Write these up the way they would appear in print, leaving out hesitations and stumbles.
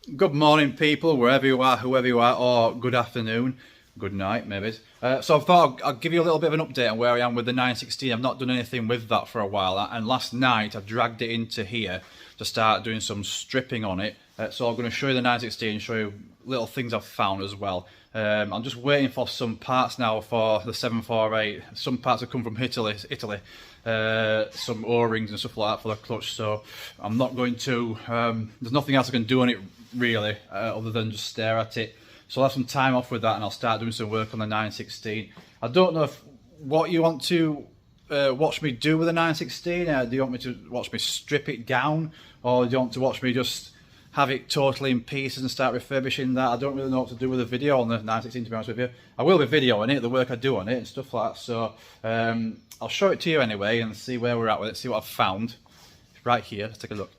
Good morning, people, wherever you are, whoever you are, or good afternoon, good night, maybe. So I thought I'll give you a little bit of an update on where I am with the 916. I've not done anything with that for a while, and last night I dragged it into here to start doing some stripping on it. So I'm going to show you the 916, show you little things I've found as well. I'm just waiting for some parts now for the 748. Some parts have come from Italy. Some O-rings and stuff like that for the clutch. So I'm not going to. There's nothing else I can do on it really, other than just stare at it. So I'll have some time off with that, and I'll start doing some work on the 916. I don't know what you want to watch me do with the 916. Do you want me to watch me strip it down, or do you want to watch me just have it totally in pieces and start refurbishing that? I don't really know what to do with a video on the 916, to be honest with you. I will be videoing it, the work I do on it and stuff like that. So I'll show it to you anyway and see where we're at with it, see what I've found. Right here, let's take a look.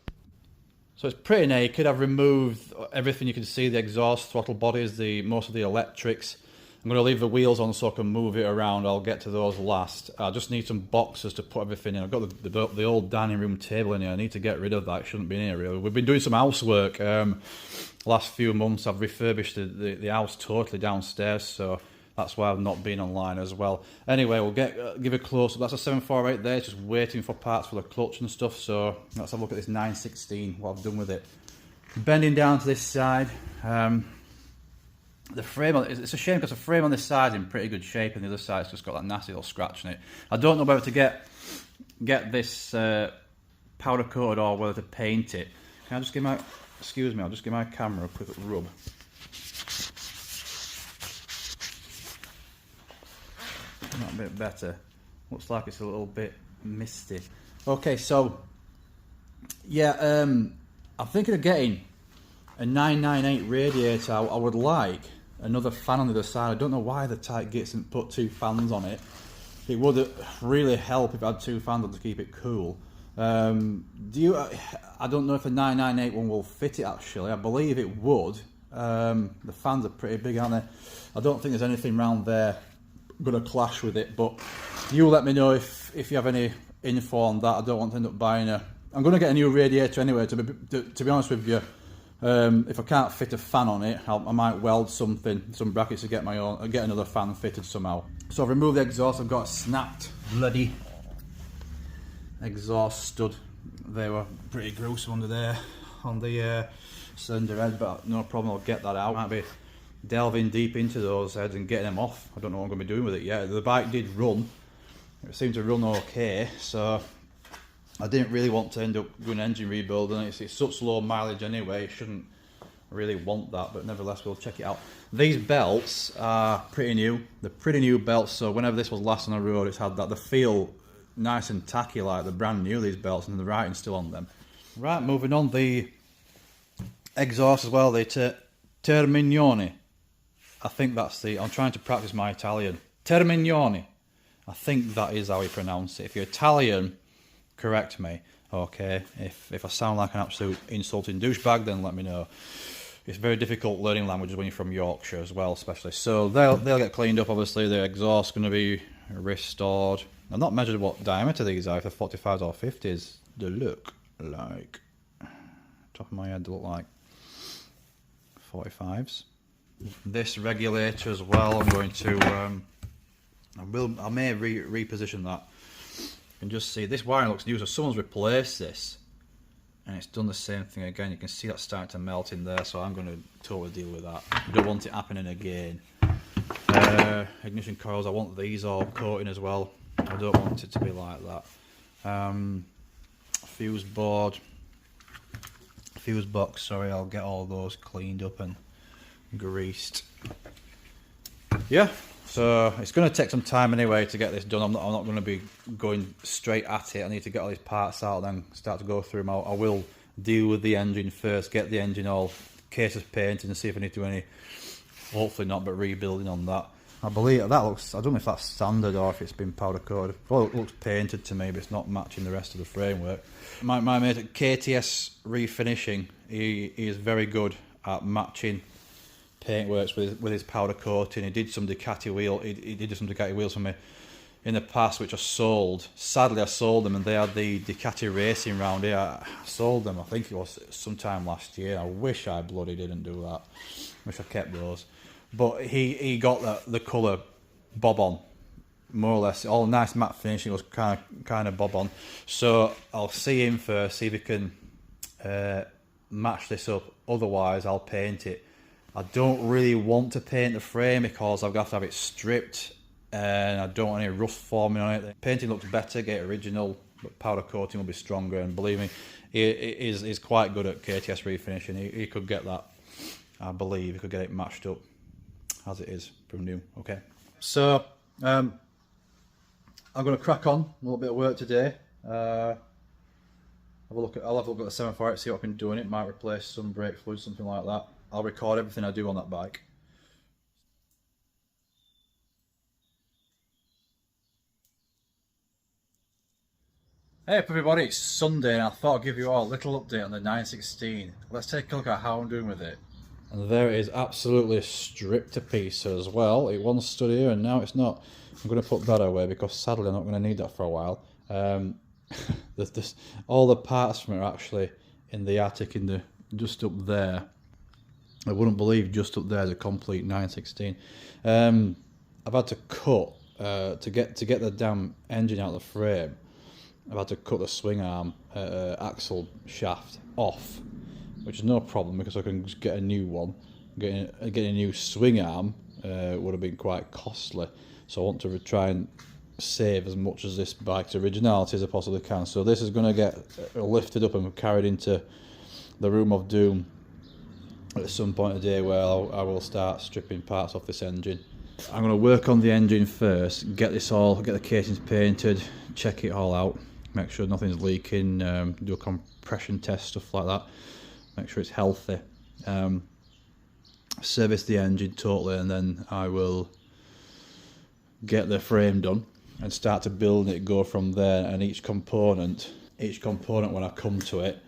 So it's pretty naked. I've removed everything you can see, the exhaust, throttle bodies, most of the electrics. I'm going to leave the wheels on so I can move it around. I'll get to those last. I just need some boxes to put everything in. I've got the old dining room table in here. I need to get rid of that. It shouldn't be in here really. We've been doing some housework. Last few months I've refurbished the house totally downstairs, so that's why I've not been online as well. Anyway, we'll give a close up. That's a 748 there, it's just waiting for parts for the clutch and stuff. So let's have a look at this 916, what I've done with it. Bending down to this side. The frame, it's a shame because the frame on this side is in pretty good shape and the other side's just got that nasty little scratch in it. I don't know whether to get this powder coated or whether to paint it. Can I just give I'll just give my camera a quick rub. Not a bit better. Looks like it's a little bit misty. Okay, so yeah, I'm thinking of getting a 998 radiator. I would like another fan on the other side. I don't know why the tight gates didn't put two fans on it. It would really help if I had two fans on to keep it cool. I don't know if the 998 one will fit it actually. I believe it would. The fans are pretty big, aren't they? I don't think there's anything around there going to clash with it, but you let me know if you have any info on that. I don't want to end up buying I'm going to get a new radiator anyway, to be honest with you. If I can't fit a fan on it, I might weld some brackets to get another fan fitted somehow. So I've removed the exhaust. I've got a snapped bloody exhaust stud. They were pretty gruesome under there on the cylinder head, but no problem, I'll get that out. Might be delving deep into those heads and getting them off. I don't know what I'm going to be doing with it yet. The bike did run. It seemed to run okay, so I didn't really want to end up doing an engine rebuild, and it's such low mileage anyway, it shouldn't really want that, but nevertheless we'll check it out. These belts are pretty new. They're pretty new belts, so whenever this was last on the road, it's had that. They feel nice and tacky, like they're brand new, these belts, and the writing's still on them. Right, moving on, the exhaust as well, the Terminione. I think that's I'm trying to practice my Italian. Terminione. I think that is how you pronounce it. If you're Italian, correct me, okay? If I sound like an absolute insulting douchebag, then let me know. It's very difficult learning languages when you're from Yorkshire as well, especially. So they'll get cleaned up, obviously. The exhaust's going to be restored. I've not measured what diameter these are, if they're 45s or 50s. They look like, top of my head, they look like 45s. This regulator as well, I'm going to, I may reposition that. You can just see, this wiring looks new, so someone's replaced this. And it's done the same thing again. You can see that starting to melt in there, so I'm going to totally deal with that. I don't want it happening again. Ignition coils, I want these all coating as well. I don't want it to be like that. Fuse box, sorry, I'll get all those cleaned up and greased. Yeah, so it's going to take some time anyway to get this done. I'm not going to be going straight at it. I need to get all these parts out and then start to go through them. I will deal with the engine first, get the engine all cases painted and see if I need to do any, hopefully not, but rebuilding on that. I believe that looks, I don't know if that's standard or if it's been powder coated. Well, it looks painted to me, but it's not matching the rest of the framework. My mate at KTS Refinishing, he is very good at matching paintworks with his powder coating. He did some Ducati wheels for me in the past which I sold. Sadly, I sold them, and they had the Ducati racing round here. I sold them, I think it was sometime last year. I wish I bloody didn't do that. Wish I kept those. But he got the colour bob on, more or less. All nice matte finish. It was kind of bob on. So I'll see him first, see if he can match this up. Otherwise, I'll paint it. I don't really want to paint the frame because I've got to have it stripped, and I don't want any rust forming on it. Painting looks better, get original, but powder coating will be stronger. And believe me, he's quite good at KTS refinishing. He could get that. I believe he could get it matched up as it is from new. Okay, so I'm going to crack on a little bit of work today. I'll have a look at the 748, see what I can do in it. Might replace some brake fluid, something like that. I'll record everything I do on that bike. Hey up everybody, it's Sunday and I thought I'd give you all a little update on the 916. Let's take a look at how I'm doing with it. And there it is, absolutely stripped to pieces. Well, it once stood here and now it's not. I'm going to put that away because sadly I'm not going to need that for a while. All the parts from it are actually in the attic, just up there. I wouldn't believe just up there is a complete 916. I've had to cut to get the damn engine out of the frame. I've had to cut the swing arm axle shaft off, which is no problem because I can just get a new one. Getting a new swing arm would have been quite costly, so I want to try and save as much as this bike's originality as I possibly can. So this is going to get lifted up and carried into the room of doom at some point of the day, where I will start stripping parts off this engine. I'm going to work on the engine first, get the casings painted, check it all out, make sure nothing's leaking, do a compression test, stuff like that, make sure it's healthy, service the engine totally, and then I will get the frame done and start to build it, go from there. And each component when I come to it,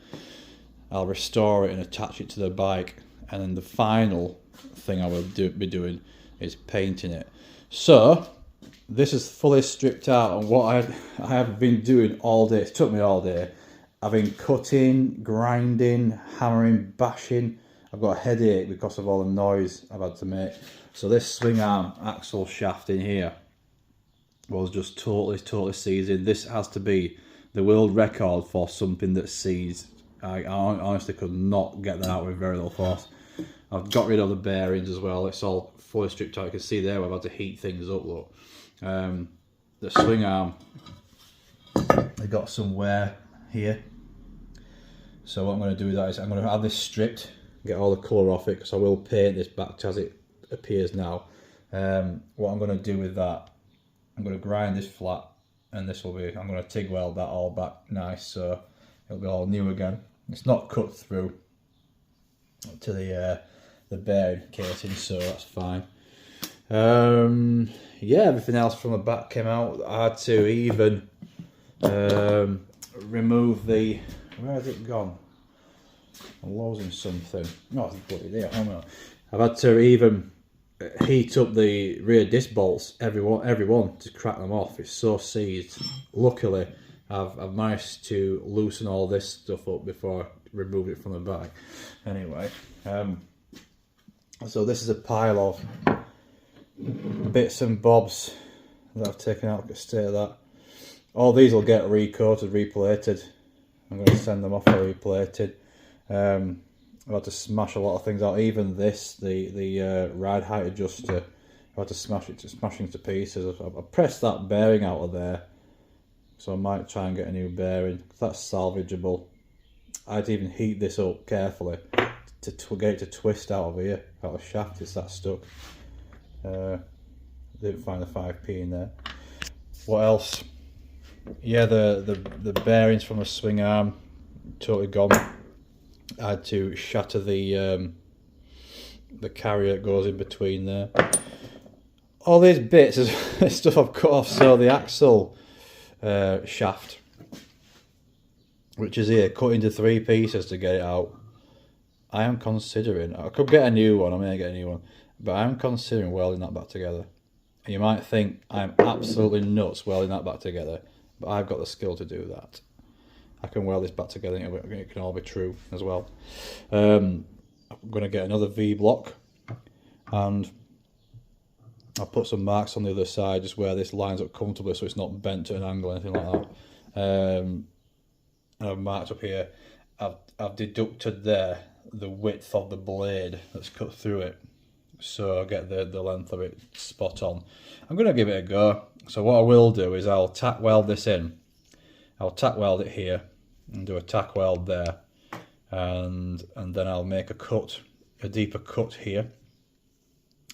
I'll restore it and attach it to the bike, and then the final thing I will be doing is painting it. So this is fully stripped out, and what I have been doing all day, it took me all day, I've been cutting, grinding, hammering, bashing. I've got a headache because of all the noise I've had to make. So this swing arm axle shaft in here was just totally seizing. This has to be the world record for something that seized. I honestly could not get that out with very little force. I've got rid of the bearings as well. It's all fully stripped out. You can see there I've had to heat things up. Look, the swing arm, I got some wear here. So what I'm going to do with that is I'm going to have this stripped, get all the colour off it, because I will paint this back to as it appears now. What I'm going to do with that, I'm going to grind this flat, and this will be, I'm going to TIG weld that all back nice, so it'll be all new again. It's not cut through to the bearing casing, so that's fine. Yeah, everything else from the back came out. I had to even remove the, where has it gone? I'm losing something. No, it's bloody there. I've had to even heat up the rear disc bolts, every one to crack them off. It's so seized. Luckily, I've managed to loosen all this stuff up before I remove it from the bike. Anyway, so this is a pile of bits and bobs that I've taken out. Look at the state of that. All these will get recoated, replated. I'm going to send them off for replated. I've had to smash a lot of things out. Even this, the ride height adjuster, I've had to smash into pieces. I pressed that bearing out of there, so I might try and get a new bearing. That's salvageable. I'd even heat this up carefully to get it to twist out of here, out of the shaft. It's that stuck. Didn't find the 5p in there. What else? Yeah, the bearings from the swing arm totally gone. I had to shatter the carrier that goes in between there. All these bits is stuff I've cut off. So the axle shaft, which is here, cut into 3 pieces to get it out. I am considering, I could get a new one, I may get a new one, but I am considering welding that back together. You might think I'm absolutely nuts welding that back together, but I've got the skill to do that. I can weld this back together and it can all be true as well. I'm going to get another V-block and I'll put some marks on the other side just where this lines up comfortably so it's not bent to an angle or anything like that. And I've marked up here. I've deducted there the width of the blade that's cut through it, so I get the length of it spot on. I'm going to give it a go. So what I will do is I'll tack weld this in. I'll tack weld it here and do a tack weld there, and then I'll make a cut, a deeper cut here.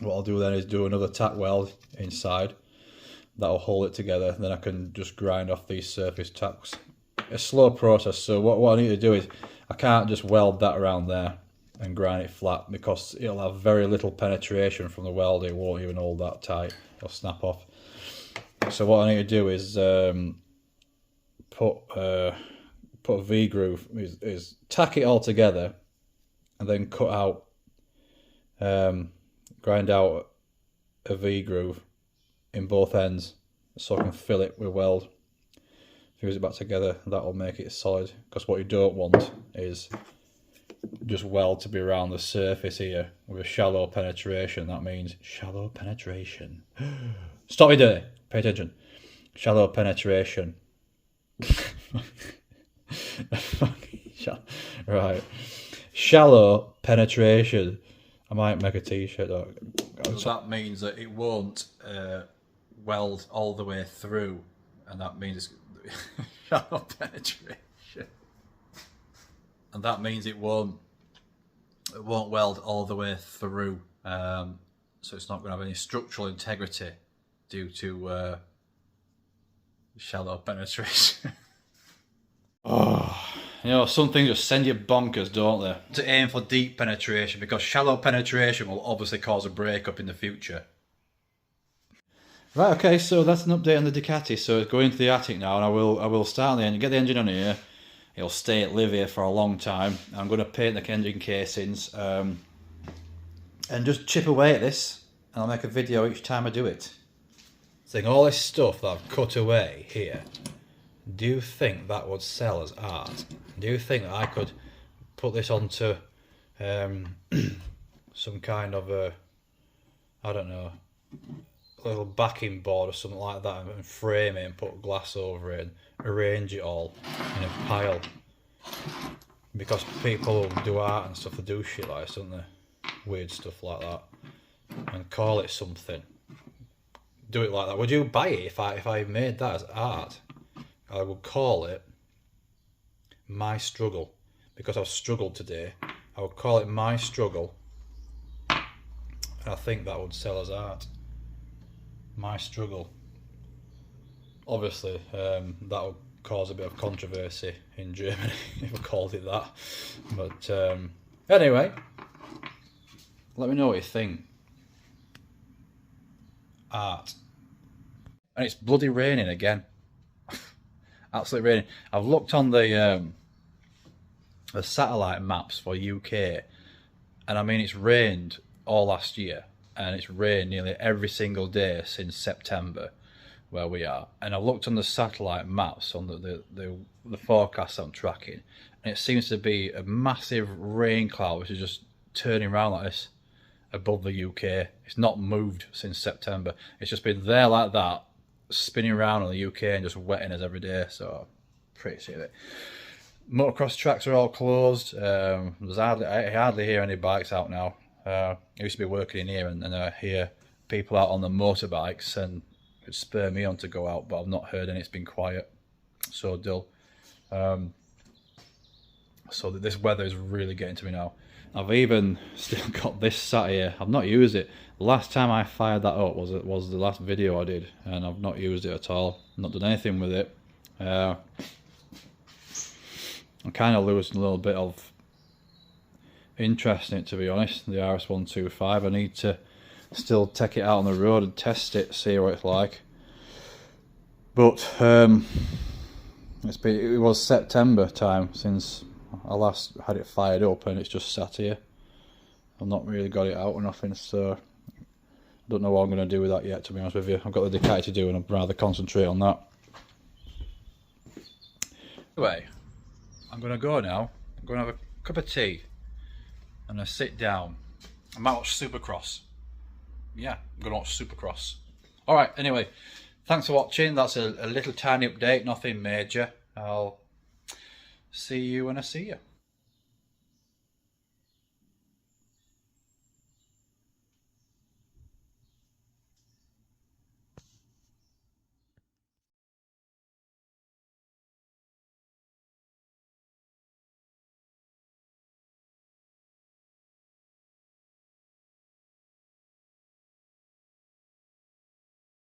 What I'll do then is do another tack weld inside. That'll hold it together. Then I can just grind off these surface tacks. A slow process. So what I need to do is I can't just weld that around there and grind it flat because it'll have very little penetration from the welding. It won't even hold that tight. It'll snap off. So what I need to do is put a V groove. Is tack it all together and then cut out. Grind out a V groove in both ends so I can fill it with weld. Fuse it back together, that'll make it solid, because what you don't want is just weld to be around the surface here with a shallow penetration. That means shallow penetration. Stop it there, pay attention. Shallow penetration. Right. Shallow penetration. I might make a t-shirt though. So that means that it won't weld all the way through, and that means it's shallow penetration, and that means it won't weld all the way through. So it's not going to have any structural integrity due to shallow penetration. Oh. You know, some things just send you bonkers, don't they? To aim for deep penetration, because shallow penetration will obviously cause a breakup in the future. Right, okay, so that's an update on the Ducati. So it's going to the attic now, and I will start on the engine, get the engine on here. It'll stay at live here for a long time. I'm going to paint the engine casings and just chip away at this, and I'll make a video each time I do it. Saying all this stuff that I've cut away here, do you think that would sell as art? Do you think that I could put this onto some kind of a, I don't know, a little backing board or something like that, and frame it and put glass over it and arrange it all in a pile? Because people who do art and stuff, they do shit like this, don't they? Weird stuff like that, and call it something. Do it like that. Would you buy it if I made that as art? I would call it My Struggle, because I've struggled today. I would call it My Struggle, and I think that would sell as art. My Struggle. Obviously, that would cause a bit of controversy in Germany if I called it that. But anyway, let me know what you think. Art. And it's bloody raining again. Absolutely raining. I've looked on the satellite maps for UK, and I mean, it's rained all last year, and it's rained nearly every single day since September where we are. And I looked on the satellite maps on the forecast I'm tracking, and it seems to be a massive rain cloud which is just turning around like this above the UK. It's not moved since September. It's just been there like that, spinning around on the UK and just wetting us every day. So pretty sick of it. Motocross tracks are all closed. I hardly hear any bikes out now. I used to be working in here, and I hear people out on the motorbikes, and it spur me on to go out, but I've not heard any. It's been quiet, so dull. So this weather is really getting to me now. I've even still got this sat here. I've not used it. The last time I fired that up was the last video I did, and I've not used it at all. Not done anything with it. I'm kind of losing a little bit of interest in it, to be honest. The RS125. I need to still take it out on the road and test it, see what it's like. But it was September time since I last had it fired up, and it's just sat here. I've not really got it out or nothing, so Don't know what I'm going to do with that yet, to be honest with you. I've got the Ducati to do and I'd rather concentrate on that. Anyway, I'm going to go now. I'm going to have a cup of tea and I sit down. I might watch Supercross. Yeah, I'm going to watch Supercross. Alright, anyway, thanks for watching. That's a little tiny update, nothing major. I'll see you when I see you.